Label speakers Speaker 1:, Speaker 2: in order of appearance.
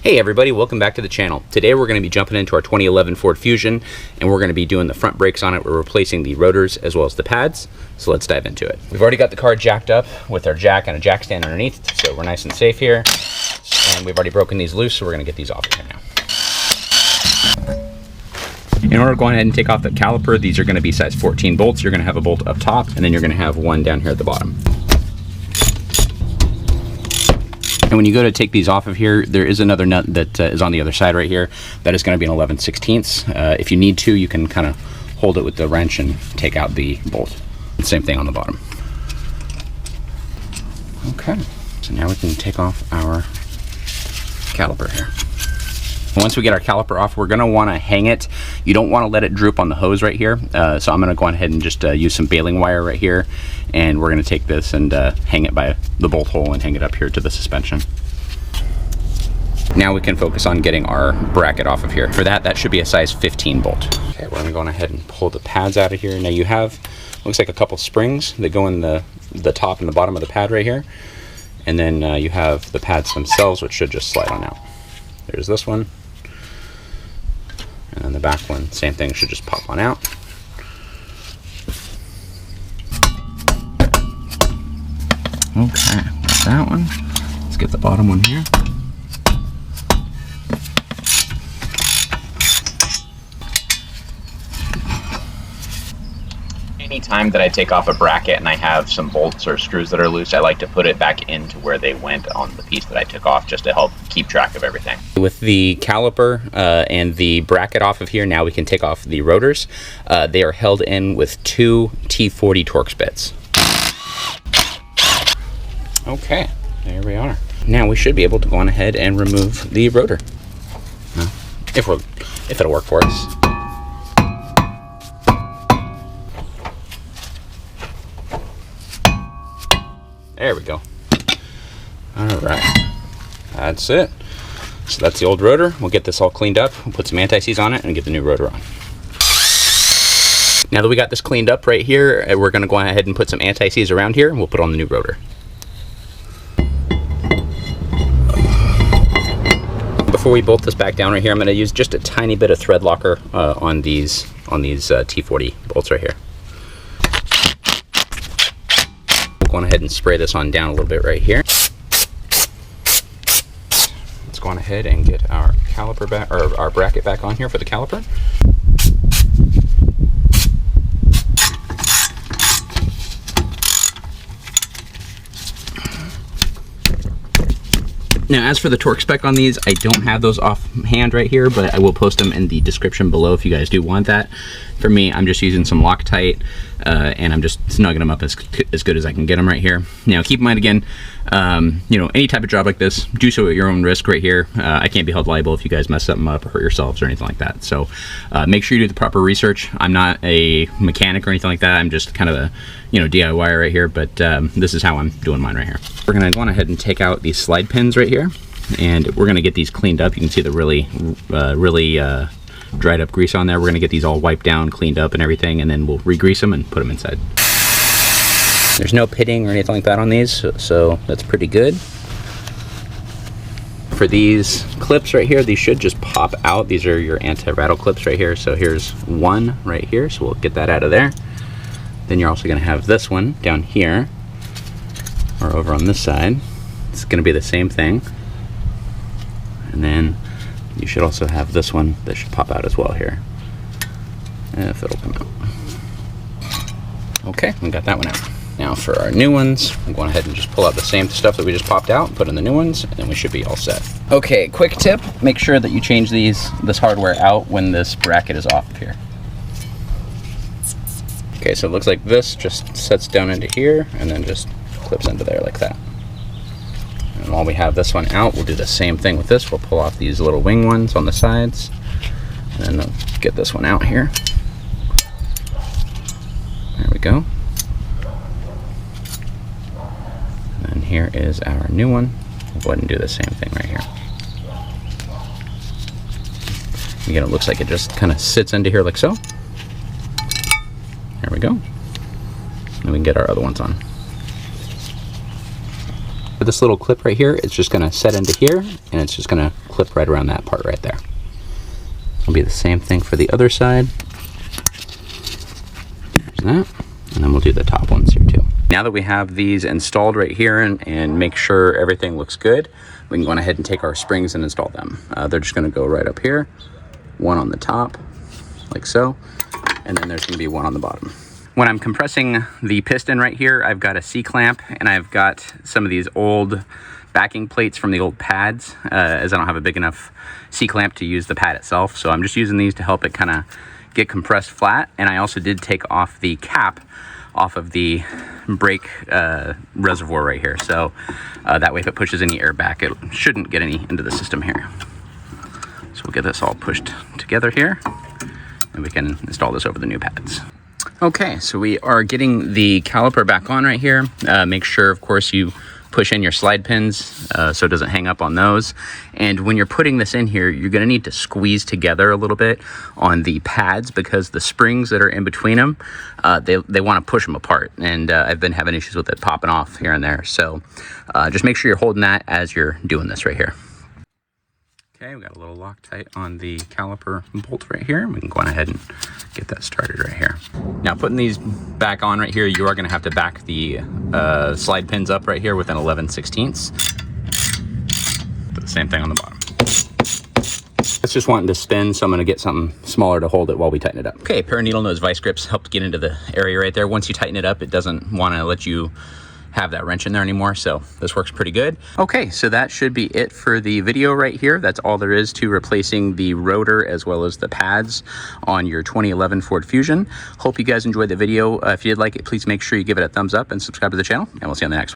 Speaker 1: Hey everybody, welcome back to the channel. Today we're going to be jumping into our 2011 Ford Fusion and we're going to be doing the front brakes on it. We're replacing the rotors as well as the pads, so let's dive into it. We've already got the car jacked up with our jack and a jack stand underneath, so we're nice and safe here. And we've already broken these loose, so we're going to get these off of here now. In order to go ahead and take off the caliper, these are going to be size 14 bolts. You're going to have a bolt up top and then you're going to have one down here at the bottom. And when you go to take these off of here, there is another nut that is on the other side right here. That is going to be an 11/16. If you need to, you can kind of hold it with the wrench and take out the bolt. Same thing on the bottom. Okay, so now we can take off our caliper here. Once we get our caliper off, we're going to want to hang it. You don't want to let it droop on the hose right here. So I'm going to go ahead and just use some baling wire right here. And we're going to take this and hang it by the bolt hole and hang it up here to the suspension. Now we can focus on getting our bracket off of here. For that, that should be a size 15 bolt. Okay, we're going to go ahead and pull the pads out of here. Now you have, looks like a couple springs that go in the top and the bottom of the pad right here. And then you have the pads themselves, which should just slide on out. There's this one. And then the back one, same thing, should just pop on out. Okay, got that one. Let's get the bottom one here.
Speaker 2: Anytime that I take off a bracket and I have some bolts or screws that are loose, I like to put it back into where they went on the piece that I took off, just to help keep track of everything.
Speaker 1: With the caliper and the bracket off of here, now we can take off the rotors. They are held in with two T40 Torx bits. Okay, there we are. Now we should be able to go on ahead and remove the rotor. If it'll work for us. There we go. All right, that's it. So that's the old rotor. We'll get this all cleaned up. We'll put some anti-seize on it and get the new rotor on. Now that we got this cleaned up right here, we're gonna go ahead and put some anti-seize around here and we'll put on the new rotor. Before we bolt this back down right here, I'm gonna use just a tiny bit of thread locker on these T40 bolts right here. Go ahead and spray this on down a little bit right here. Let's go on ahead and get our caliper back, or our bracket back on here for the caliper. Now, as for the torque spec on these, I don't have those offhand right here, but I will post them in the description below if you guys do want that. For me, I'm just using some Loctite, and I'm just snugging them up as good as I can get them right here. Now, keep in mind again, you know, any type of job like this, do so at your own risk right here. I can't be held liable if you guys mess something up or hurt yourselves or anything like that. So make sure you do the proper research. I'm not a mechanic or anything like that. I'm just kind of a, you know, DIY right here, but this is how I'm doing mine right here. We're gonna go on ahead and take out these slide pins right here, and we're gonna get these cleaned up. You can see the really dried up grease on there. We're gonna get these all wiped down, cleaned up and everything, and then we'll re-grease them and put them inside. There's no pitting or anything like that on these, so that's pretty good. For these clips right here, these should just pop out. These are your anti-rattle clips right here. So here's one right here, so we'll get that out of there. Then you're also gonna have this one down here, or over on this side. It's gonna be the same thing. And then you should also have this one that should pop out as well here, if it'll come out. Okay, we got that one out. Now for our new ones, I'm going ahead and just pull out the same stuff that we just popped out, put in the new ones, and then we should be all set. Okay, quick tip, make sure that you change this hardware out when this bracket is off of here. Okay, so it looks like this just sets down into here and then just clips into there like that. And while we have this one out, we'll do the same thing with this. We'll pull off these little wing ones on the sides, and then get this one out here. There we go. And then here is our new one. We'll go ahead and do the same thing right here. Again, it looks like it just kind of sits into here like so. There we go. And we can get our other ones on. This little clip right here, it's just going to set into here, and it's just going to clip right around that part right there. It'll be the same thing for the other side. There's that. And then we'll do the top ones here too. Now that we have these installed right here and make sure everything looks good, we can go on ahead and take our springs and install them. They're just gonna go right up here, one on the top, like so, and then there's gonna be one on the bottom. When I'm compressing the piston right here, I've got a C-clamp and I've got some of these old backing plates from the old pads, as I don't have a big enough C-clamp to use the pad itself. So I'm just using these to help it kind of get compressed flat. And I also did take off the cap off of the brake reservoir right here. So that way if it pushes any air back, it shouldn't get any into the system here. So we'll get this all pushed together here and we can install this over the new pads. Okay, so we are getting the caliper back on right here. Make sure, of course, you push in your slide pins so it doesn't hang up on those. And when you're putting this in here, you're gonna need to squeeze together a little bit on the pads because the springs that are in between them, they wanna push them apart. And I've been having issues with it popping off here and there. So just make sure you're holding that as you're doing this right here. Okay, we got a little Loctite on the caliper bolt right here. We can go on ahead and get that started right here. Now putting these back on right here, you are gonna have to back the slide pins up right here with an 11/16. Do the same thing on the bottom. It's just wanting to spin, so I'm gonna get something smaller to hold it while we tighten it up. Okay, pair of needle nose vice grips help get into the area right there. Once you tighten it up, it doesn't wanna let you have that wrench in there anymore, so this works pretty good. Okay, so that should be it for the video right here. That's all there is to replacing the rotor as well as the pads on your 2011 Ford Fusion. Hope you guys enjoyed the video. If you did like it, please make sure you give it a thumbs up and subscribe to the channel, and we'll see you on the next one.